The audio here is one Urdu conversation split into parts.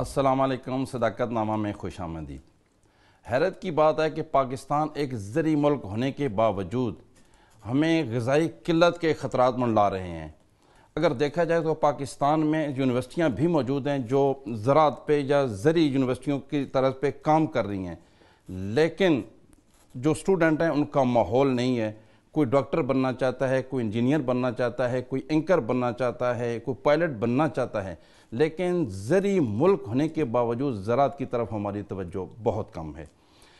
السلام علیکم۔ صداقت نامہ میں خوش آمدید۔ حیرت کی بات ہے کہ پاکستان ایک زرعی ملک ہونے کے باوجود ہمیں غذائی قلت کے خطرات منڈلا رہے ہیں۔ اگر دیکھا جائے تو پاکستان میں یونیورسٹیاں بھی موجود ہیں جو زراعت پہ یا زرعی یونیورسٹیوں کی طرز پہ کام کر رہی ہیں، لیکن جو سٹوڈنٹ ہیں ان کا ماحول نہیں ہے۔ کوئی ڈاکٹر بننا چاہتا ہے، کوئی انجینئر بننا چاہتا ہے، کوئی اینکر بننا چاہتا ہے، کوئی پائلٹ بننا چاہتا ہے، لیکن زرعی ملک ہونے کے باوجود زراعت کی طرف ہماری توجہ بہت کم ہے۔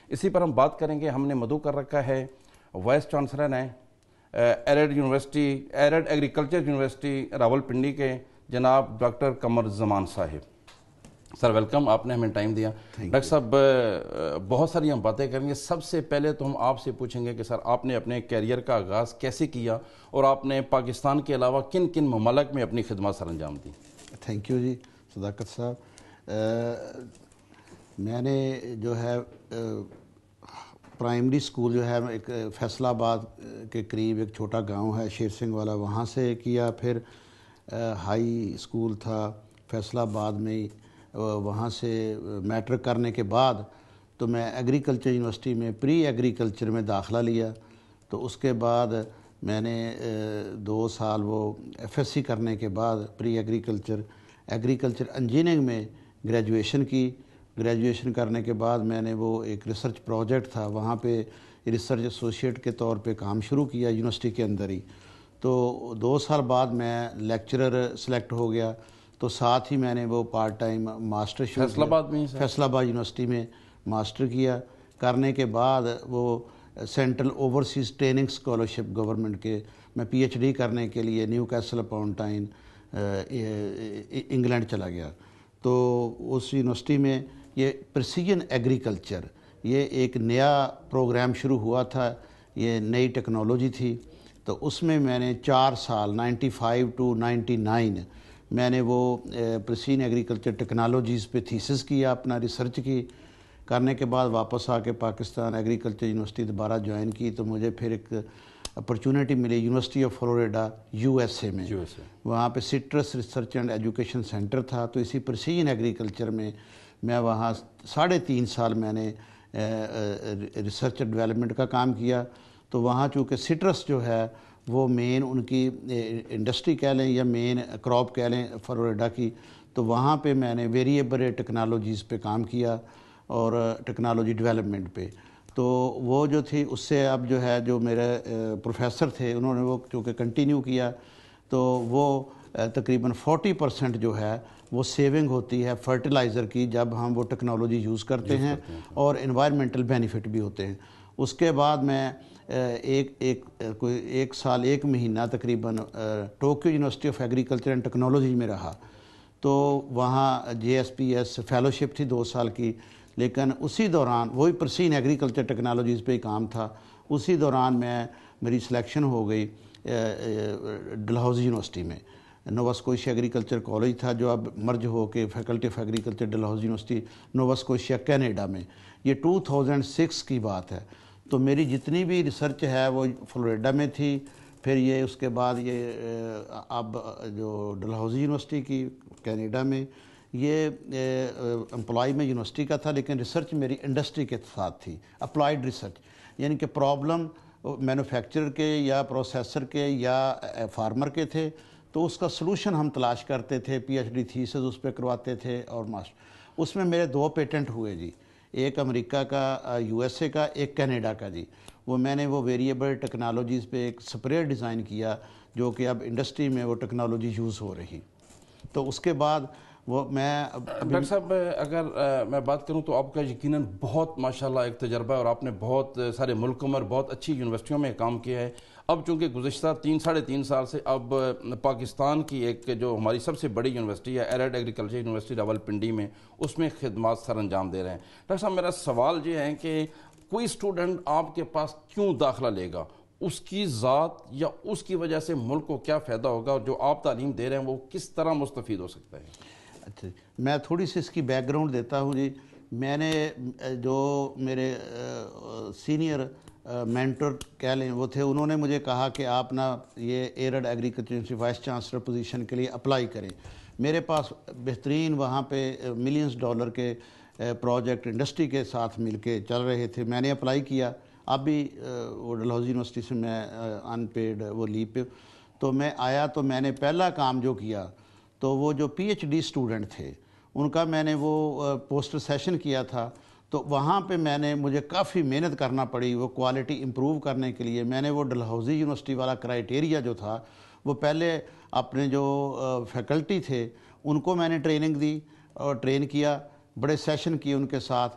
اسی پر ہم بات کریں گے۔ ہم نے مدعو کر رکھا ہے وائس چانسلر ہیں arid university, arid agriculture university Rawalpindi کے جناب ڈاکٹر قمر زمان صاحب۔ سر ویلکم، آپ نے ہمیں ٹائم دیا۔ ڈاکٹر صاحب بہت ساری ہم باتیں کریں گے۔ سب سے پہلے تو ہم آپ سے پوچھیں گے کہ سر آپ نے اپنے کیریئر کا آغاز کیسے کیا اور آپ نے پاکستان کے علاوہ کن کن ممالک میں اپنی خدمات سر انجام دی؟ تھینک یو جی صداقت صاحب۔ میں نے جو ہے پرائمری سکول جو ہے ایک فیصل آباد کے قریب ایک چھوٹا گاؤں ہے شیر سنگھ والا، وہاں سے کیا۔ پھر ہائی سکول تھا فیصل آباد میں، وہاں سے میٹرک کرنے کے بعد تو میں ایگریکلچر یونیورسٹی میں پری ایگریکلچر میں داخلہ لیا۔ تو اس کے بعد میں نے 2 سال وہ ایف ایس سی کرنے کے بعد پری ایگریکلچر انجینئرنگ میں گریجویشن کی۔ گریجویشن کرنے کے بعد میں نے وہ ایک ریسرچ پروجیکٹ تھا، وہاں پہ ریسرچ ایسوسیٹ کے طور پہ کام شروع کیا یونیورسٹی کے اندر ہی۔ تو 2 سال بعد میں لیکچرر سلیکٹ ہو گیا، تو ساتھ ہی میں نے وہ پارٹ ٹائم ماسٹر شروع کیا فیصل آباد یونیورسٹی میں ماسٹر کیا۔ کرنے کے بعد وہ central overseas training scholarship government کے میں پی ایچ ڈی کرنے کے لیے نیو کیسل اپون ٹائن انگلینڈ چلا گیا۔ تو اس یونیورسٹی میں یہ پریسیجن ایگریکلچر یہ ایک نیا پروگرام شروع ہوا تھا، یہ نئی ٹیکنالوجی تھی۔ تو اس میں نے 4 سال 95 to 99 میں نے وہ پریسیجن ایگریکلچر ٹیکنالوجیز پہ تھیسس کیا، اپنا ریسرچ کی۔ کرنے کے بعد واپس آ کے پاکستان ایگریکلچر یونیورسٹی دوبارہ جوائن کی، تو مجھے پھر ایک اپرچونٹی ملی university of Florida U S A میں۔ وہاں پہ سٹرس ریسرچ اینڈ ایجوکیشن سینٹر تھا، تو اسی پریسیجن ایگریکلچر میں وہاں 3.5 سال میں نے ریسرچ ڈیولپمنٹ کا کام کیا۔ تو وہاں چونکہ سٹرس جو ہے وہ مین ان کی انڈسٹری کہہ لیں یا مین کراپ کہہ لیں فلوریڈا کی، تو وہاں پہ میں نے ویریبل ٹیکنالوجیز پہ کام کیا اور ٹیکنالوجی ڈیولپمنٹ پہ۔ تو وہ جو تھی اس سے اب جو ہے جو میرے پروفیسر تھے انہوں نے وہ چونکہ کنٹینیو کیا، تو وہ تقریباً 40% جو ہے وہ سیونگ ہوتی ہے فرٹیلائزر کی جب ہم وہ ٹیکنالوجی یوز کرتے ہیں، اور انوائرمنٹل بینیفٹ بھی ہوتے ہیں۔ اس کے بعد میں ایک سال 1 مہینہ تقریباً Tokyo university of agriculture and technology میں رہا۔ تو وہاں J S P S fellowship تھی 2 سال کی، لیکن اسی دوران وہی پریسیجن ایگریکلچر ٹیکنالوجیز پہ ہی کام تھا۔ اسی دوران میری سلیکشن ہو گئی ڈلہوزی یونیورسٹی میں۔ نووا اسکوشیا ایگریکلچر کالج تھا جو اب مرج ہو کے faculty of agriculture Dalhousie university Nova Scotia Canada میں۔ یہ 2006 کی بات ہے۔ تو میری جتنی بھی ریسرچ ہے وہ فلوریڈا میں تھی۔ پھر یہ اس کے بعد یہ اب جو ڈلہوزی یونیورسٹی کی کینیڈا میں، یہ امپلائی میں یونیورسٹی کا تھا، لیکن ریسرچ میری انڈسٹری کے ساتھ تھی، اپلائیڈ ریسرچ، یعنی کہ پرابلم مینوفیکچرر کے یا پروسیسر کے یا فارمر کے تھے، تو اس کا سلوشن ہم تلاش کرتے تھے، پی ایچ ڈی تھیسز اس پہ کرواتے تھے اور ماسٹر۔ اس میں میرے 2 پیٹنٹ ہوئے جی، ایک امریکہ کا یو ایس اے کا، ایک کینیڈا کا جی۔ میں نے وہ ویریبل ٹیکنالوجیز پہ ایک سپریئر ڈیزائن کیا جو کہ اب انڈسٹری میں وہ ٹیکنالوجی یوز ہو رہی۔ تو اس کے بعد وہ میں ڈاکٹر صاحب اگر میں بات کروں تو آپ کا یقیناً بہت ماشاءاللہ ایک تجربہ ہے، اور آپ نے بہت سارے ملکوں میں اور بہت اچھی یونیورسٹیوں میں کام کیا ہے۔ اب چونکہ گزشتہ 3-3.5 سال سے اب پاکستان کی ایک جو ہماری سب سے بڑی یونیورسٹی ہے ایرڈ ایگریکلچر یونیورسٹی راولپنڈی میں، اس میں خدمات سر انجام دے رہے ہیں۔ ڈاکٹر صاحب میرا سوال یہ ہے کہ کوئی اسٹوڈنٹ آپ کے پاس کیوں داخلہ لے گا؟ اس کی ذات یا اس کی وجہ سے ملک کو کیا فائدہ ہوگا، اور جو آپ تعلیم دے رہے ہیں وہ کس طرح مستفید ہو سکتا ہے؟ اچھا، میں تھوڑی سی اس کی بیک گراؤنڈ دیتا ہوں جی۔ میں نے جو میرے سینئر مینٹر کہہ لیں وہ تھے، انہوں نے مجھے کہا کہ آپ نا یہ arid agriculture university vice chancellor position کے لیے اپلائی کریں۔ میرے پاس بہترین وہاں پہ ملینز ڈالر کے پروجیکٹ انڈسٹری کے ساتھ مل کے چل رہے تھے. میں نے اپلائی کیا, اب بھی وہ ڈلہوزی یونیورسٹی سے میں ان پیڈ وہ لیو پہ, تو میں آیا تو میں نے پہلا کام جو کیا تو وہ جو پی ایچ ڈی اسٹوڈنٹ تھے ان کا میں نے وہ پوسٹر سیشن کیا تھا. تو وہاں پہ مجھے کافی محنت کرنا پڑی وہ کوالٹی امپروو کرنے کے لیے. میں نے وہ ڈلہوزی یونیورسٹی والا کرائیٹیریا جو تھا وہ پہلے اپنے جو فیکلٹی تھے ان کو میں نے ٹریننگ دی اور ٹرین کیا, بڑے سیشن کیے ان کے ساتھ,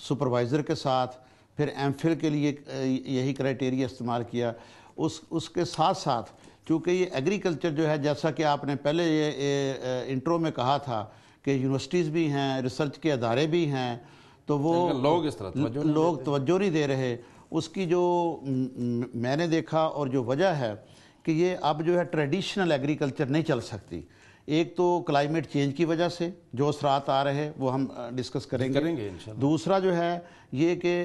سپروائزر کے ساتھ, پھر ایم فل کے لیے یہی کرائیٹیریا استعمال کیا. اس کے ساتھ ساتھ چونکہ یہ ایگریکلچر جو ہے, جیسا کہ آپ نے پہلے یہ انٹرو میں کہا تھا کہ یونیورسٹیز بھی ہیں, ریسرچ کے ادارے بھی ہیں, تو وہ لوگ توجہ نہیں دے رہے. اس کی جو میں نے دیکھا اور جو وجہ ہے کہ یہ اب جو ہے ٹریڈیشنل ایگریکلچر نہیں چل سکتی. ایک تو کلائمیٹ چینج کی وجہ سے جو اثرات آ رہے ہیں وہ ہم ڈسکس کریں گے. دوسرا جو ہے یہ کہ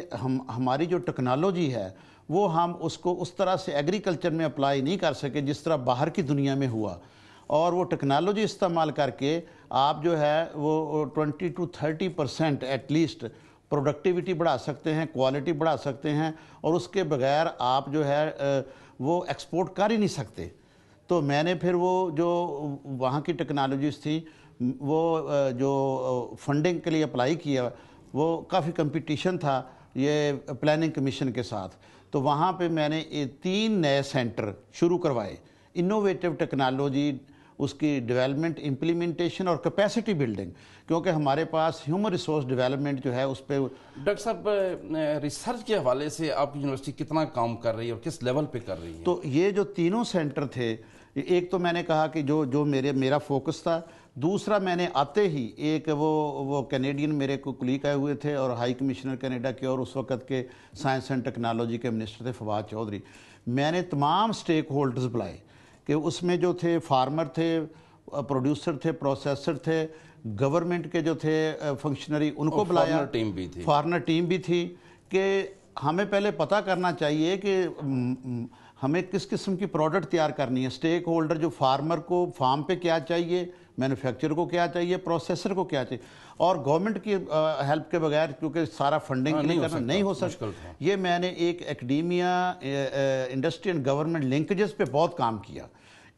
ہماری جو ٹیکنالوجی ہے وہ ہم اس کو اس طرح سے ایگریکلچر میں اپلائی نہیں کر سکے جس طرح باہر کی دنیا میں ہوا. اور وہ ٹیکنالوجی استعمال کر کے آپ جو ہے وہ 20 to 30% ایٹ لیسٹ پروڈکٹیوٹی بڑھا سکتے ہیں, کوالٹی بڑھا سکتے ہیں, اور اس کے بغیر آپ جو ہے وہ ایکسپورٹ کر ہی نہیں سکتے. تو میں نے پھر وہ جو وہاں کی ٹیکنالوجیز تھیں وہ جو فنڈنگ کے لیے اپلائی کیا, وہ کافی کمپٹیشن تھا یہ پلاننگ کمیشن کے ساتھ. تو وہاں پہ میں نے 3 نئے سینٹر شروع کروائے, انوویٹو ٹیکنالوجی, اس کی ڈیولپمنٹ, امپلیمنٹیشن اور کیپیسٹی بلڈنگ, کیونکہ ہمارے پاس ہیومن ریسورس ڈیولپمنٹ جو ہے اس پہ. ڈاکٹر صاحب ریسرچ کے حوالے سے آپ کی یونیورسٹی کتنا کام کر رہی ہے اور کس لیول پہ کر رہی ہے؟ تو یہ جو تینوں سینٹر تھے, ایک تو میں نے کہا کہ جو میرا فوکس تھا. دوسرا میں نے آتے ہی ایک وہ کینیڈین میرے کو کلیگ آئے ہوئے تھے اور ہائی کمشنر کینیڈا کے اور اس وقت کے سائنس اینڈ ٹیکنالوجی کے منسٹر تھے فواد چودھری. میں نے تمام سٹیک ہولڈرز بلائے کہ اس میں جو تھے فارمر تھے, پروڈیوسر تھے, پروسیسر تھے, گورنمنٹ کے جو تھے فنکشنری ان کو بلایا, فارمر ٹیم بھی تھی, کہ ہمیں پہلے پتہ کرنا چاہیے کہ ہمیں کس قسم کی پروڈکٹ تیار کرنی ہے. سٹیک ہولڈر جو فارمر کو فارم پہ کیا چاہیے, مینوفیکچر کو کیا چاہیے, پروسیسر کو کیا چاہیے, اور گورنمنٹ کی ہیلپ کے بغیر کیونکہ سارا فنڈنگ نہیں ہو سکتا. یہ میں نے ایک ایکڈیمیا, انڈسٹری اینڈ گورنمنٹ لنکیجز پہ بہت کام کیا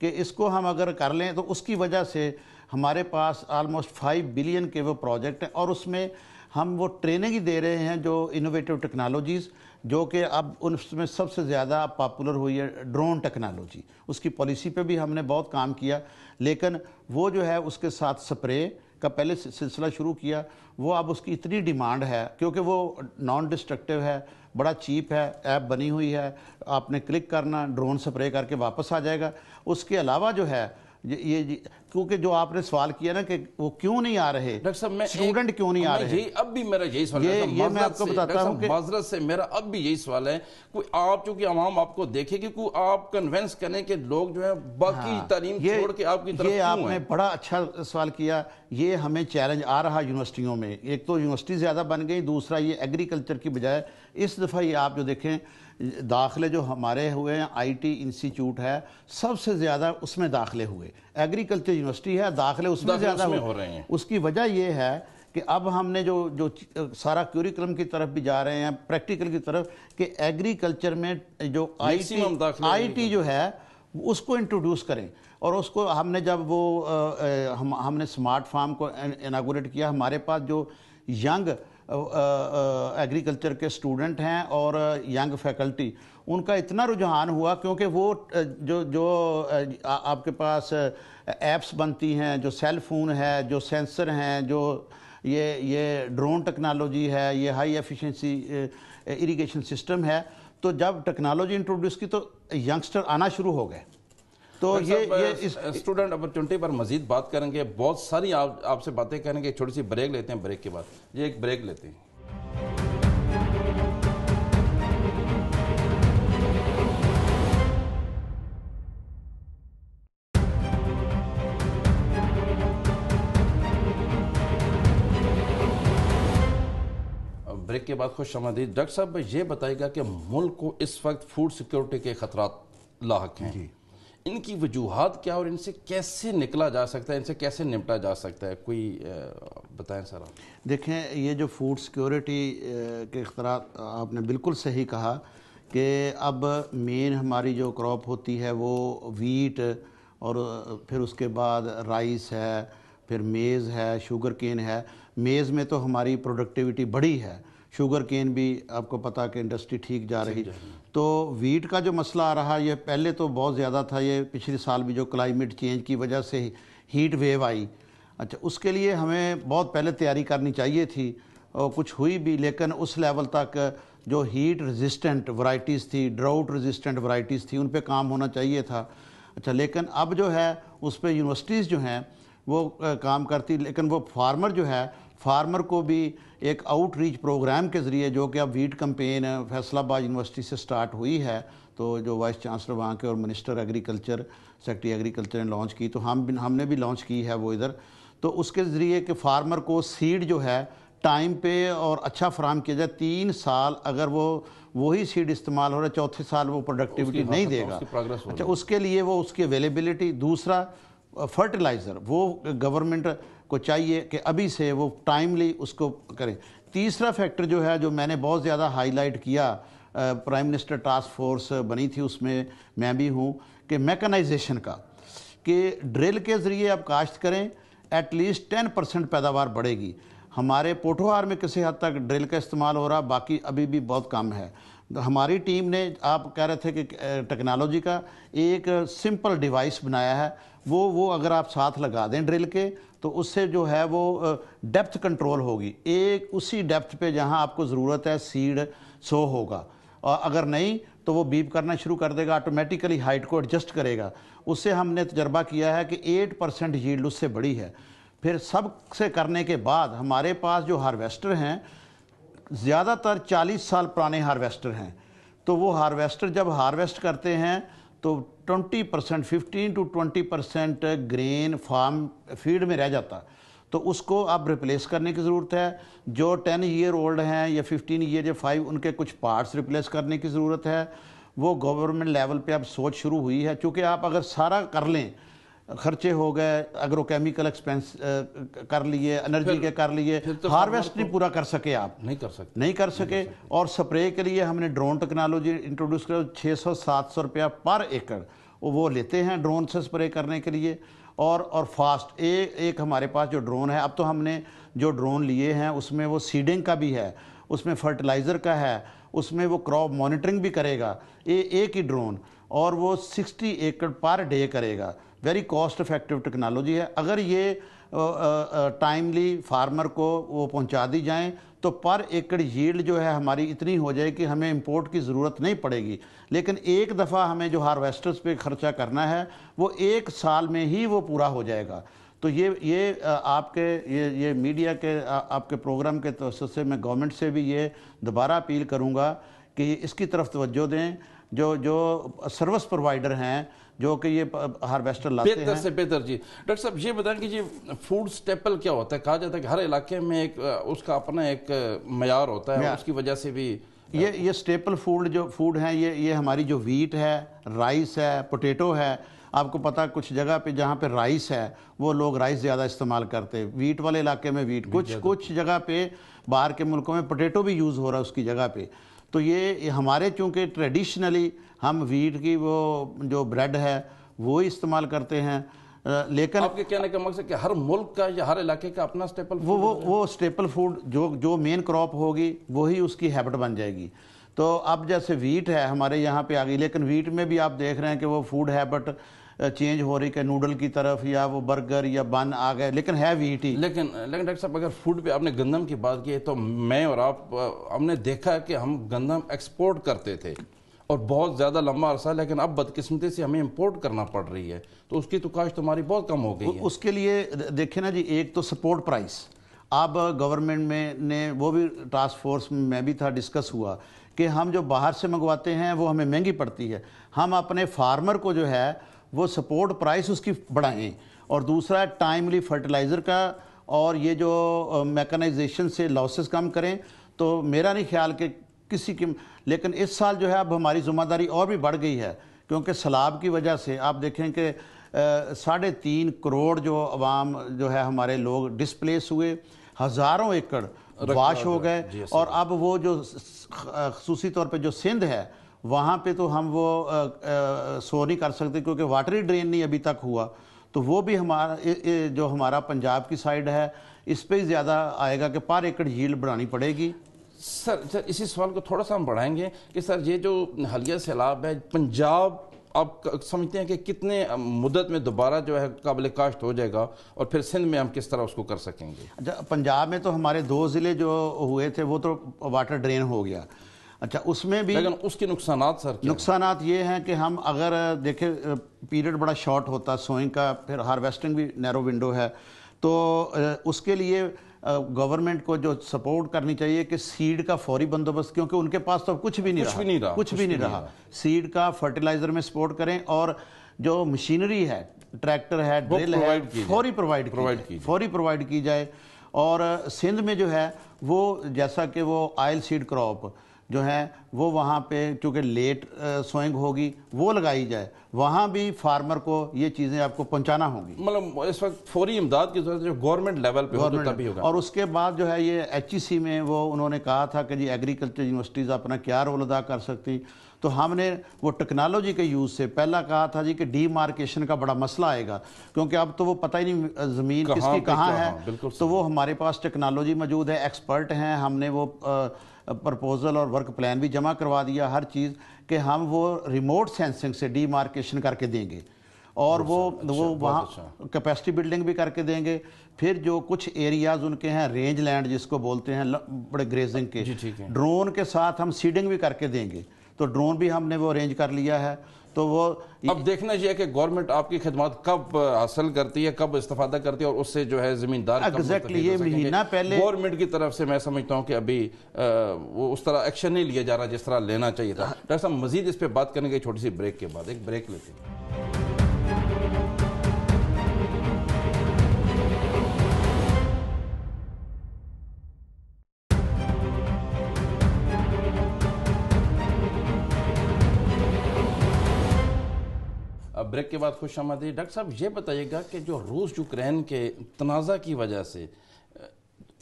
کہ اس کو ہم اگر کر لیں تو اس کی وجہ سے ہمارے پاس آلموسٹ 5 بلین کے وہ پروجیکٹ ہیں, اور اس میں ہم وہ ٹریننگ ہی دے رہے ہیں جو انوویٹو ٹیکنالوجیز, جو کہ اب اس میں سب سے زیادہ پاپولر ہوئی ہے ڈرون ٹیکنالوجی. اس کی پالیسی پہ بھی ہم نے بہت کام کیا, لیکن وہ جو ہے اس کے ساتھ سپرے کا پہلے سلسلہ شروع کیا. وہ اب اس کی اتنی ڈیمانڈ ہے کیونکہ وہ نان ڈسٹرکٹیو ہے, بڑا چیپ ہے, ایپ بنی ہوئی ہے, آپ نے کلک کرنا, ڈرون سپرے کر کے واپس آ جائے گا. اس کے علاوہ جو ہے یہ کیونکہ جو آپ نے سوال کیا نا کہ وہ کیوں نہیں آ رہے, اسٹوڈنٹ کیوں نہیں آ رہے, اب بھی میرا یہی سوال ہے. یہ میں آپ کو بتاتا ہوں کہ معذرت سے میرا اب بھی یہی سوال ہے, کوئی آپ چونکہ عوام آپ کو دیکھے کہ کوئی آپ کنونس کریں کہ لوگ جو ہے باقی تعلیم چھوڑ کے آپ کی طرف کیوں ہیں. یہ آپ نے بڑا اچھا سوال کیا. یہ ہمیں چیلنج آ رہا یونیورسٹیوں میں. ایک تو یونیورسٹی زیادہ بن گئی, دوسرا یہ ایگریکلچر کی بجائے اس دفعہ یہ آپ جو دیکھیں داخلے جو ہمارے ہوئے ہیں, آئی ٹی انسٹیٹیوٹ ہے, سب سے زیادہ اس میں داخلے ہوئے. ایگریکلچر یونیورسٹی ہے, داخلے اس میں زیادہ ہو رہے ہیں. اس کی وجہ یہ ہے کہ اب ہم نے جو سارا کیوریکلم کی طرف بھی جا رہے ہیں, پریکٹیکل کی طرف, کہ ایگریکلچر میں جو آئی ٹی جو ہے اس کو انٹروڈیوس کریں. اور اس کو ہم نے جب وہ ہم نے سمارٹ فارم کو اناگوریٹ کیا, ہمارے پاس جو ینگ ایگریکلچر کے اسٹوڈنٹ ہیں اور ینگ فیکلٹی, ان کا اتنا رجحان ہوا کیونکہ وہ جو آپ کے پاس ایپس بنتی ہیں, جو سیل فون ہے, جو سینسر ہیں, جو یہ ڈرون ٹیکنالوجی ہے, یہ ہائی ایفیشنسی اریگیشن سسٹم ہے, تو جب ٹیکنالوجی انٹروڈیوس کی تو ینگسٹر آنا شروع ہو گئے. تو یہ اسٹوڈنٹ اپرچونٹی پر مزید بات کریں گے, بہت ساری آپ سے باتیں کریں گے. چھوٹی سی بریک لیتے ہیں, بریک کے بعد یہ ایک بریک لیتے ہیں. بریک کے بعد خوش آمدید. ڈاکٹر صاحب یہ بتائے گا کہ ملک کو اس وقت فوڈ سیکیورٹی کے خطرات لاحق ہیں. ان کی وجوہات کیا اور ان سے کیسے نکلا جا سکتا ہے، ان سے کیسے نمٹا جا سکتا ہے، کوئی بتائیں سر آپ؟ دیکھیں، یہ جو فوڈ سیکیورٹی کے اختراعات آپ نے بالکل صحیح کہا کہ اب مین ہماری جو کراپ ہوتی ہے وہ ویٹ، اور پھر اس کے بعد رائس ہے، پھر میز ہے، شوگر کین ہے۔ میز میں تو ہماری پروڈکٹیوٹی بڑی ہے، شوگر کین بھی آپ کو پتہ کہ انڈسٹری ٹھیک جا رہی۔ تو ویٹ کا جو مسئلہ آ رہا، یہ پہلے تو بہت زیادہ تھا، یہ پچھلے سال بھی جو کلائمیٹ چینج کی وجہ سے ہیٹ ویو آئی، اچھا اس کے لیے ہمیں بہت پہلے تیاری کرنی چاہیے تھی، اور کچھ ہوئی بھی، لیکن اس لیول تک جو ہیٹ ریزسٹنٹ ورائٹیز تھی، ڈراؤٹ ریزسٹنٹ ورائٹیز تھی، ان پہ کام ہونا چاہیے تھا۔ اچھا لیکن اب جو ہے اس پہ یونیورسٹیز جو ہیں وہ کام کرتی، لیکن وہ فارمر جو ہے، فارمر کو بھی ایک آؤٹ ریچ پروگرام کے ذریعے، جو کہ اب ویٹ کمپین فیصل آباد یونیورسٹی سے سٹارٹ ہوئی ہے، تو جو وائس چانسلر وہاں کے اور منسٹر ایگریکلچر، سیکٹری ایگریکلچر نے لانچ کی، تو ہم نے بھی لانچ کی ہے وہ ادھر، تو اس کے ذریعے کہ فارمر کو سیڈ جو ہے ٹائم پہ اور اچھا فراہم کیا جائے۔ 3 سال اگر وہی سیڈ استعمال ہو رہا ہے، چوتھے سال وہ پروڈکٹیوٹی نہیں دے گا، اچھا اس کے لیے وہ اس کی اویلیبلٹی۔ دوسرا فرٹیلائزر، وہ گورنمنٹ کو چاہیے کہ ابھی سے وہ ٹائملی اس کو کریں۔ تیسرا فیکٹر جو ہے، جو میں نے بہت زیادہ ہائی لائٹ کیا، پرائم منسٹر ٹاسک فورس بنی تھی، اس میں بھی ہوں، کہ میکنائزیشن کا، کہ ڈرل کے ذریعے آپ کاشت کریں، ایٹ لیسٹ 10% پیداوار بڑھے گی۔ ہمارے پوٹھوہار میں کسی حد تک ڈرل کا استعمال ہو رہا، باقی ابھی بھی بہت کم ہے۔ ہماری ٹیم نے، آپ کہہ رہے تھے کہ ٹیکنالوجی کا ایک سمپل ڈیوائس بنایا ہے، وہ اگر آپ ساتھ لگا دیں ڈرل کے، تو اس سے جو ہے وہ ڈیپتھ کنٹرول ہوگی، ایک اسی ڈیپتھ پہ جہاں آپ کو ضرورت ہے سیڈ سو ہوگا، اور اگر نہیں تو وہ بیپ کرنا شروع کر دے گا، آٹومیٹیکلی ہائٹ کو ایڈجسٹ کرے گا۔ اس سے ہم نے تجربہ کیا ہے کہ 8% ییلڈ اس سے بڑی ہے۔ پھر سب سے کرنے کے بعد ہمارے پاس جو ہارویسٹر ہیں، زیادہ تر 40 سال پرانے ہارویسٹر ہیں، تو وہ ہارویسٹر جب ہارویسٹ کرتے ہیں تو 20%، 15 to 20% گرین فارم فیڈ میں رہ جاتا، تو اس کو اب ریپلیس کرنے کی ضرورت ہے۔ جو 10 ایئر اولڈ ہیں یا 15 ایئر یا 5، ان کے کچھ پارٹس ریپلیس کرنے کی ضرورت ہے۔ وہ گورنمنٹ لیول پہ اب سوچ شروع ہوئی ہے، چونکہ آپ اگر سارا کر لیں، خرچے ہو گئے، اگرو کیمیکل ایکسپینس کر لیے، انرجی کے کر لیے، ہارویسٹ نہیں پورا کر سکے، آپ نہیں کر سکے۔ اور سپرے کے لیے ہم نے ڈرون ٹیکنالوجی انٹروڈیوس کر، 600-700 روپیہ پر ایکڑ وہ لیتے ہیں ڈرون سے سپرے کرنے کے لیے، اور فاسٹ ایک ہمارے پاس جو ڈرون ہے، اب تو ہم نے جو ڈرون لیے ہیں اس میں وہ سیڈنگ کا بھی ہے، اس میں فرٹیلائزر کا ہے، اس میں وہ کراپ مانیٹرنگ بھی کرے گا، ایک ہی ڈرون، اور وہ 60 ایکڑ پر ڈے کرے گا۔ ویری کاسٹ افیکٹو ٹیکنالوجی ہے۔ اگر یہ ٹائملی فارمر کو وہ پہنچا دی جائیں تو پر ایکڑ ییلڈ جو ہے ہماری اتنی ہو جائے کہ ہمیں امپورٹ کی ضرورت نہیں پڑے گی۔ لیکن ایک دفعہ ہمیں جو ہارویسٹرز پہ خرچہ کرنا ہے وہ 1 سال میں ہی وہ پورا ہو جائے گا۔ تو یہ آپ کے یہ میڈیا کے آپ کے پروگرام کے توسط سے میں گورنمنٹ سے بھی یہ دوبارہ اپیل کروں گا کہ اس کی طرف توجہ دیں، جو سروس پرووائڈر ہیں، جو کہ یہ ہارویسٹر لاتے ہیں۔ بہتر سے بہتر۔ جی ڈاکٹر صاحب یہ بتائیں کہ یہ فوڈ سٹیپل کیا ہوتا ہے؟ کہا جاتا ہے کہ ہر علاقے میں ایک اس کا اپنا ایک معیار ہوتا ہے، اس کی وجہ سے بھی یہ سٹیپل فوڈ ہیں، یہ ہماری جو ویٹ ہے، رائس ہے، پوٹیٹو ہے۔ آپ کو پتہ کچھ جگہ پہ جہاں پہ رائس ہے وہ لوگ رائس زیادہ استعمال کرتے، ویٹ والے علاقے میں ویٹ، کچھ جگہ پہ باہر کے ملکوں میں پوٹیٹو بھی یوز ہو رہا ہے اس کی جگہ پہ۔ تو یہ ہمارے چونکہ ٹریڈیشنلی ہم ویٹ کی وہ جو بریڈ ہے وہی استعمال کرتے ہیں، لیکن آپ کے کہنے کا مقصد کہ ہر ملک کا یا ہر علاقے کا اپنا سٹیپل فوڈ، وہ سٹیپل فوڈ جو مین کراپ ہوگی وہی اس کی ہیبٹ بن جائے گی۔ تو اب جیسے ویٹ ہے ہمارے یہاں پہ آ گئی، لیکن ویٹ میں بھی آپ دیکھ رہے ہیں کہ وہ فوڈ ہیبٹ چینج ہو رہی کہ نوڈل کی طرف، یا وہ برگر یا بن آ گئے، لیکن ہے ویٹ ہی۔ لیکن ڈاکٹر صاحب اگر فوڈ پہ آپ نے گندم کی بات کی ہے تو میں اور آپ ہم نے دیکھا ہے کہ ہم گندم ایکسپورٹ کرتے تھے اور بہت زیادہ لمبا عرصہ، لیکن اب بدقسمتی سے ہمیں امپورٹ کرنا پڑ رہی ہے، تو اس کی تو کاشت ہماری بہت کم ہو گئی ہے۔ اس کے لیے دیکھیں نا جی، ایک تو سپورٹ پرائس، اب گورنمنٹ میں نے وہ بھی ٹاسک فورس میں بھی تھا، ڈسکس ہوا کہ ہم جو باہر سے منگواتے ہیں وہ ہمیں مہنگی پڑتی ہے، ہم اپنے فارمر کو جو ہے وہ سپورٹ پرائس اس کی بڑھائیں، اور دوسرا ٹائملی فرٹیلائزر کا اور یہ جو میکنائزیشن سے لاسز کم کریں۔ تو میرا نہیں خیال کہ کسی کی، لیکن اس سال جو ہے اب ہماری ذمہ داری اور بھی بڑھ گئی ہے کیونکہ سیلاب کی وجہ سے آپ دیکھیں کہ 3.5 کروڑ جو عوام جو ہے ہمارے لوگ ڈسپلیس ہوئے، ہزاروں ایکڑ واش ہو گئے، اور اب وہ جو خصوصی طور پہ جو سندھ ہے وہاں پہ تو ہم وہ سو نہیں کر سکتے کیونکہ واٹری ڈرین نہیں ابھی تک ہوا، تو وہ بھی جو ہمارا پنجاب کی سائیڈ ہے اس پہ ہی زیادہ آئے گا کہ پر ایکڑ ییلڈ بڑھانی پڑے گی۔ سر اسی سوال کو تھوڑا سا ہم بڑھائیں گے کہ سر یہ جو حالیہ سیلاب ہے پنجاب آپ سمجھتے ہیں کہ کتنے مدت میں دوبارہ جو ہے قابل کاشت ہو جائے گا، اور پھر سندھ میں ہم کس طرح اس کو کر سکیں گے؟ اچھا، پنجاب میں تو ہمارے 2 ضلع جو ہوئے تھے وہ تو واٹر ڈرین ہو گیا، اچھا اس میں بھی لیکن اس کے نقصانات سر کیا؟ نقصانات یہ ہیں کہ ہم اگر دیکھیں پیریڈ بڑا شارٹ ہوتا سوئنگ کا، پھر ہارویسٹنگ بھی نیرو ونڈو ہے، تو اس کے لیے گورنمنٹ کو جو سپورٹ کرنی چاہیے کہ سیڈ کا فوری بندوبست، کیونکہ ان کے پاس تو کچھ بھی نہیں رہا، سیڈ کا فرٹیلائزر میں سپورٹ کریں، اور جو مشینری ہے ٹریکٹر ہے ڈرل ہے فوری پرووائڈ کی جائے، اور سندھ میں جو ہے وہ جیسا کہ وہ آئل سیڈ کراپ جو ہے وہ وہاں پہ چونکہ لیٹ سوئنگ ہوگی وہ لگائی جائے، وہاں بھی فارمر کو یہ چیزیں آپ کو پہنچانا ہوں گی، مطلب اس وقت فوری امداد کی ضرورت ہے جو گورنمنٹ لیول پہ ہو تو تبھی ہوگا۔ اور اس کے بعد جو ہے یہ HEC میں وہ انہوں نے کہا تھا کہ جی ایگریکلچر یونیورسٹیز اپنا کیا رول ادا کر سکتی، تو ہم نے وہ ٹیکنالوجی کے یوز سے پہلا کہا تھا جی کہ ڈی مارکیشن کا بڑا مسئلہ آئے گا، کیونکہ اب تو وہ پتہ ہی نہیں زمین کس کی کہاں ہے، تو وہ ہمارے پاس ٹیکنالوجی موجود ہے، ایکسپرٹ ہیں، ہم نے وہ پرپوزل اور ورک پلان بھی جمع کروا دیا ہر چیز کہ ہم وہ ریموٹ سینسنگ سے ڈی مارکیشن کر کے دیں گے، اور وہ وہاں کیپیسٹی بلڈنگ بھی کر کے دیں گے، پھر جو کچھ ایریاز ان کے ہیں رینج لینڈ جس کو بولتے ہیں بڑے گریزنگ کے، ڈرون کے ساتھ ہم سیڈنگ بھی کر کے دیں گے، تو ڈرون بھی ہم نے وہ ارینج کر لیا ہے، تو وہ اب دیکھنا یہ ہے کہ گورنمنٹ آپ کی خدمات کب حاصل کرتی ہے، کب استفادہ کرتی ہے، اور اس سے جو ہے زمیندار ایگزیکٹلی یہ مہینہ پہلے گورنمنٹ کی طرف سے میں سمجھتا ہوں کہ ابھی وہ اس طرح ایکشن نہیں لیا جا رہا جس طرح لینا چاہیے تھا۔ ڈاکٹر صاحب مزید اس پہ بات کرنے کے چھوٹی سی بریک کے بعد، ایک بریک لیتے ہیں۔ بریک کے بعد خوش آمدید۔ ڈاکٹر صاحب یہ بتائیے گا کہ جو روس یوکرین کے تنازع کی وجہ سے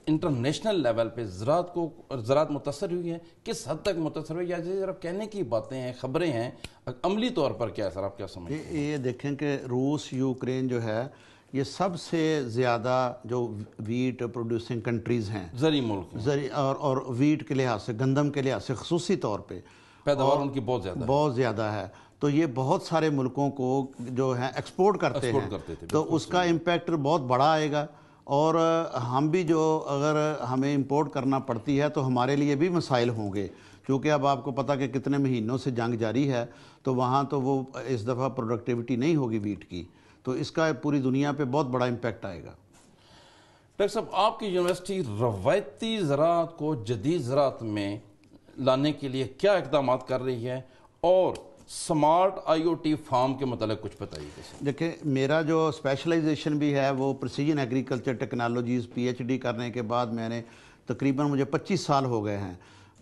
انٹرنیشنل لیول پہ زراعت متاثر ہوئی ہے، کس حد تک متاثر ہوئی، یا صرف کہنے کی باتیں ہیں، خبریں ہیں، عملی طور پر کیا ہے سر، آپ کیا سمجھتے ہیں؟ یہ دیکھیں کہ روس یوکرین جو ہے یہ سب سے زیادہ جو ویٹ پروڈیوسنگ کنٹریز ہیں، زرعی ملک زرعی اور ویٹ کے لحاظ سے، گندم کے لحاظ سے خصوصی طور پہ پیداوار ان کی بہت زیادہ ہے، تو یہ بہت سارے ملکوں کو جو ہیں ایکسپورٹ کرتے ہیں، تو اس کا امپیکٹ بہت بڑا آئے گا، اور ہم بھی جو اگر ہمیں امپورٹ کرنا پڑتی ہے تو ہمارے لیے بھی مسائل ہوں گے، کیونکہ اب آپ کو پتہ کہ کتنے مہینوں سے جنگ جاری ہے، تو وہاں تو وہ اس دفعہ پروڈکٹیوٹی نہیں ہوگی ویٹ کی، تو اس کا پوری دنیا پہ بہت بڑا امپیکٹ آئے گا۔ ڈاکٹر صاحب آپ کی یونیورسٹی روایتی زراعت کو جدید زراعت میں لانے کے لیے کیا اقدامات کر رہی ہے، اور سمارٹ IoT فارم کے متعلق کچھ بتائیے۔ دیکھیں میرا جو اسپیشلائزیشن بھی ہے وہ پریسیجن ایگریکلچر ٹیکنالوجیز، PhD کرنے کے بعد میں نے تقریباً مجھے 25 سال ہو گئے ہیں،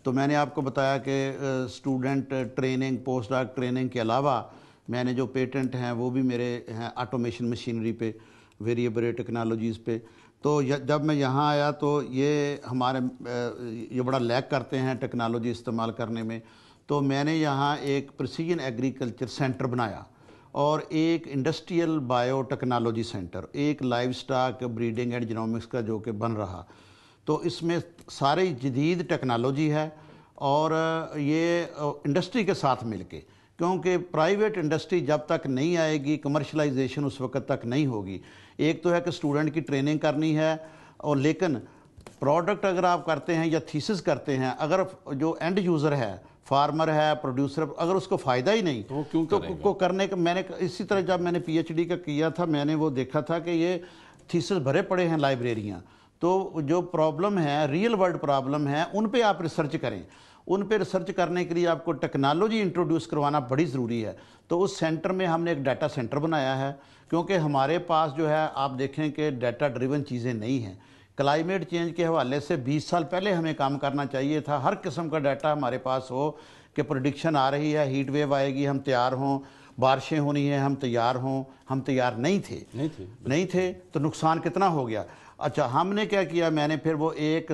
تو میں نے آپ کو بتایا کہ اسٹوڈنٹ ٹریننگ، پوسٹ ڈاک ٹریننگ کے علاوہ میں نے جو پیٹنٹ ہیں وہ بھی میرے ہیں آٹومیشن مشینری پہ، ویریبل ٹیکنالوجیز پہ، تو جب میں یہاں آیا تو یہ ہمارے یہ بڑا لیک کرتے ہیں ٹیکنالوجی استعمال کرنے میں، تو میں نے یہاں ایک پریسیجن ایگریکلچر سینٹر بنایا، اور ایک انڈسٹریل بائیو ٹیکنالوجی سینٹر، ایک live stock breeding and genomics کا جو کہ بن رہا، تو اس میں ساری جدید ٹیکنالوجی ہے، اور یہ انڈسٹری کے ساتھ مل کے، کیونکہ پرائیویٹ انڈسٹری جب تک نہیں آئے گی، کمرشلائزیشن اس وقت تک نہیں ہوگی۔ ایک تو ہے کہ اسٹوڈنٹ کی ٹریننگ کرنی ہے، اور لیکن پروڈکٹ اگر آپ کرتے ہیں یا تھیسس کرتے ہیں، اگر جو اینڈ یوزر ہے، فارمر ہے، پروڈیوسر، اگر اس کو فائدہ ہی نہیں تو کرنے کا، میں نے اسی طرح جب میں نے PhD کا کیا تھا میں نے وہ دیکھا تھا کہ یہ تھیسس بھرے پڑے ہیں لائبریریاں، تو جو پرابلم ہے، ریئل ورلڈ پرابلم ہے، ان پہ آپ ریسرچ کریں، ان پہ ریسرچ کرنے کے لیے آپ کو ٹیکنالوجی انٹروڈیوس کروانا بڑی ضروری ہے، تو اس سینٹر میں ہم نے ایک ڈیٹا سینٹر بنایا ہے، کیونکہ ہمارے پاس جو ہے آپ دیکھیں کہ ڈیٹا ڈریون چیزیں نہیں ہیں، کلائمیٹ چینج کے حوالے سے 20 سال پہلے ہمیں کام کرنا چاہیے تھا، ہر قسم کا ڈیٹا ہمارے پاس ہو کہ پریڈکشن آ رہی ہے ہیٹ ویو آئے گی ہم تیار ہوں، بارشیں ہونی ہیں ہم تیار ہوں، ہم تیار نہیں تھے تو نقصان کتنا ہو گیا۔ اچھا ہم نے کیا کیا، میں نے پھر وہ ایک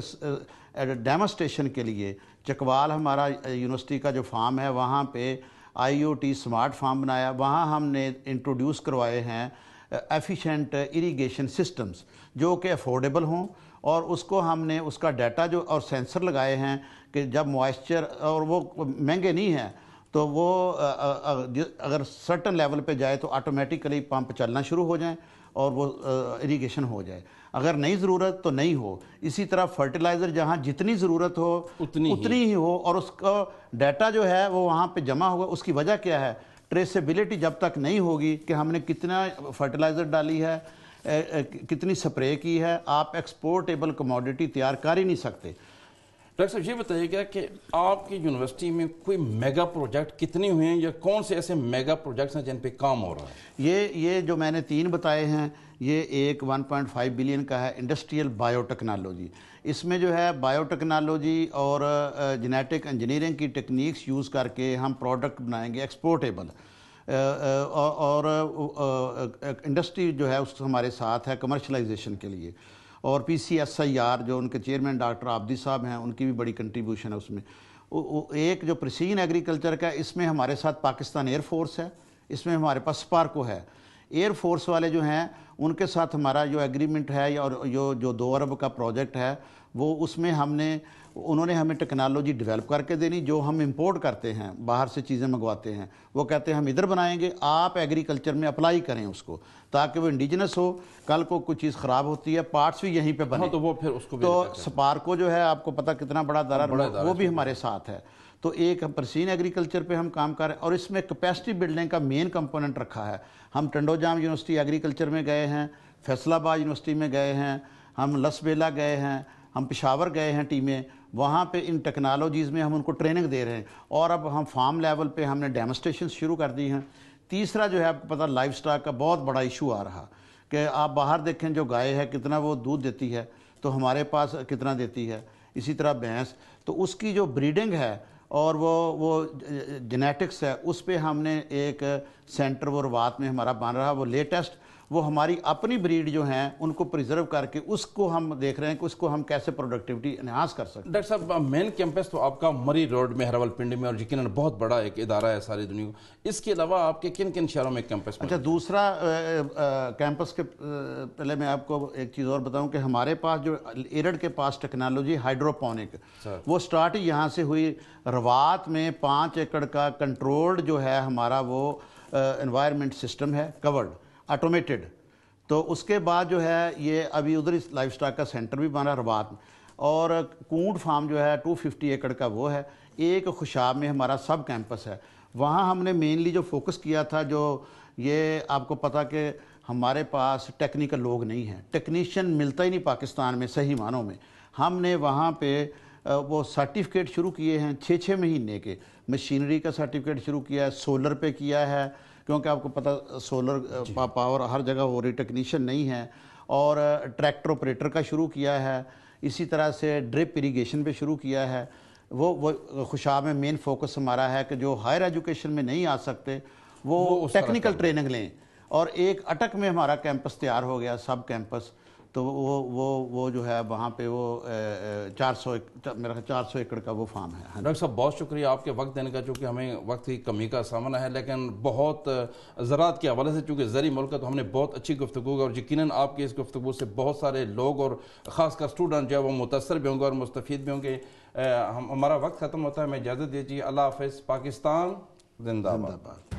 ڈیمونسٹریشن کے لیے چکوال ہمارا یونیورسٹی کا جو فارم ہے وہاں پہ IoT سمارٹ فارم بنایا، وہاں ہم نے انٹروڈیوس کروائے ہیں ایفیشینٹ اریگیشن سسٹمز جو کہ افورڈیبل ہوں، اور اس کو ہم نے اس کا ڈیٹا جو اور سینسر لگائے ہیں کہ جب موائسچر، اور وہ مہنگے نہیں ہیں تو وہ اگر سرٹن لیول پہ جائے تو آٹومیٹیکلی پمپ چلنا شروع ہو جائیں اور وہ اریگیشن ہو جائے، اگر نہیں ضرورت تو نہیں ہو۔ اسی طرح فرٹیلائزر جہاں جتنی ضرورت ہو اتنی ہی ہو، اور اس کا ڈیٹا جو ہے وہ وہاں پہ جمع ہوگا۔ اس کی وجہ کیا ہے، ٹریسیبلٹی جب تک نہیں ہوگی کہ ہم نے کتنا فرٹیلائزر ڈالی ہے، کتنی سپرے کی ہے، آپ ایکسپورٹیبل کموڈٹی تیار کر ہی نہیں سکتے۔ ڈاکٹر صاحب یہ بتائیے گا کہ آپ کی یونیورسٹی میں کوئی میگا پروجیکٹ کتنے ہوئے ہیں، یا کون سے ایسے میگا پروجیکٹس ہیں جن پہ کام ہو رہا ہے؟ یہ جو میں نے 3 بتائے ہیں، یہ ایک 1.5 بلین کا ہے انڈسٹریل بایو ٹیکنالوجی۔ اس میں جو ہے بایو ٹیکنالوجی اور جینیٹک انجینئرنگ کی ٹیکنیکس یوز کر کے ہم پروڈکٹ بنائیں گے ایکسپورٹیبل، اور انڈسٹری جو ہے اس ہمارے ساتھ ہے کمرشلائزیشن کے لیے، اور PCSIR جو ان کے چیئرمین ڈاکٹر عابدی صاحب ہیں ان کی بھی بڑی کنٹریبیوشن ہے اس میں۔ ایک جو پریسیجن ایگریکلچر کا اس میں ہمارے ساتھ پاکستان ایئر فورس ہے، اس میں ہمارے پاس سپارکو ہے۔ ایئر فورس والے جو ہیں ان کے ساتھ ہمارا جو ایگریمنٹ ہے اور جو 2 ارب کا پروجیکٹ ہے وہ اس میں انہوں نے ہمیں ٹیکنالوجی ڈیولپ کر کے دینی، جو ہم امپورٹ کرتے ہیں باہر سے چیزیں منگواتے ہیں، وہ کہتے ہیں ہم ادھر بنائیں گے، آپ ایگریکلچر میں اپلائی کریں اس کو تاکہ وہ انڈیجنس ہو، کل کو کوئی چیز خراب ہوتی ہے پارٹس بھی یہیں پہ بنے تو وہ پھر اس کو تو سپارکو جو ہے آپ کو پتہ کتنا بڑا ادارہ وہ بھی ہمارے ساتھ ہے۔ تو ایک پرسین ایگریکلچر پہ ہم کام کر رہے ہیں، اور اس میں کیپیسٹی بلڈنگ کا مین کمپوننٹ رکھا ہے۔ ہم ٹنڈو جام یونیورسٹی ایگریکلچر میں گئے ہیں، فیصل آباد یونیورسٹی میں گئے ہیں، ہم لسبیلا گئے ہیں، ہم پشاور گئے ہیں ٹیمیں، وہاں پہ ان ٹیکنالوجیز میں ہم ان کو ٹریننگ دے رہے ہیں، اور اب ہم فارم لیول پہ ہم نے ڈیمونسٹریشن شروع کر دی ہیں۔ تیسرا جو ہے آپ کو پتہ لائف سٹاک کا بہت بڑا ایشو آ رہا کہ آپ باہر دیکھیں جو گائے ہے کتنا وہ دودھ دیتی ہے تو ہمارے پاس کتنا دیتی ہے، اسی طرح بھینس، تو اس کی جو بریڈنگ ہے اور وہ جینیٹکس ہے اس پہ ہم نے ایک سینٹر وہ روات میں ہمارا بن رہا، وہ لیٹسٹ، وہ ہماری اپنی بریڈ جو ہیں ان کو پریزرو کر کے اس کو ہم دیکھ رہے ہیں کہ اس کو ہم کیسے پروڈکٹیوٹی انہانس کر سکتے ہیں۔ ڈاکٹر صاحب مین کیمپس تو آپ کا مری روڈ میں ہے راولپنڈی میں، اور یقیناً بہت بڑا ایک ادارہ ہے ساری دنیا کو، اس کے علاوہ آپ کے کن کن شہروں میں کیمپس؟ اچھا دوسرا کیمپس کے پہلے میں آپ کو ایک چیز اور بتاؤں کہ ہمارے پاس جو ایرڈ کے پاس ٹیکنالوجی ہائیڈروپونک وہ سٹارٹ یہاں سے ہوئی، روات میں 5 ایکڑ کا کنٹرولڈ جو ہے ہمارا وہ انوائرمنٹ سسٹم ہے، کورڈ آٹومیٹڈ، تو اس کے بعد جو ہے یہ ابھی ادھر لائف سٹاک کا سینٹر بھی بنا روات میں، اور کونٹ فارم جو ہے 250 ایکڑ کا وہ ہے۔ ایک خوشاب میں ہمارا سب کیمپس ہے، وہاں ہم نے مینلی جو فوکس کیا تھا، جو یہ آپ کو پتہ کہ ہمارے پاس ٹیکنیکل لوگ نہیں ہیں، ٹیکنیشین ملتا ہی نہیں پاکستان میں صحیح معنوں میں، ہم نے وہاں پہ وہ سرٹیفکیٹ شروع کیے ہیں 6 مہینے کے، مشینری کا سرٹیفکیٹ شروع کیا ہے، سولر پہ کیا ہے کیونکہ آپ کو پتہ سولر پاور ہر جگہ ہو رہی، ٹیکنیشین نہیں ہے، اور ٹریکٹر آپریٹر کا شروع کیا ہے، اسی طرح سے ڈرپ اریگیشن پہ شروع کیا ہے۔ وہ خوشاب میں مین فوکس ہمارا ہے کہ جو ہائر ایجوکیشن میں نہیں آ سکتے وہ ٹیکنیکل ٹریننگ لیں، اور ایک اٹک میں ہمارا کیمپس تیار ہو گیا سب کیمپس، تو وہ جو ہے وہاں پہ وہ 400 ایکڑ کا وہ فارم ہے۔ ڈاکٹر صاحب بہت شکریہ آپ کے وقت دینے کا، چونکہ ہمیں وقت کی کمی کا سامنا ہے، لیکن بہت زراعت کے حوالے سے چونکہ زرعی ملک ہے تو ہم نے بہت اچھی گفتگو کی، اور یقیناً آپ کی اس گفتگو سے بہت سارے لوگ اور خاص کر اسٹوڈنٹ جو ہے وہ متاثر بھی ہوں گے اور مستفید بھی ہوں گے۔ ہمارا وقت ختم ہوتا ہے، ہمیں اجازت دیجیے، اللہ حافظ، پاکستان زندہ باد۔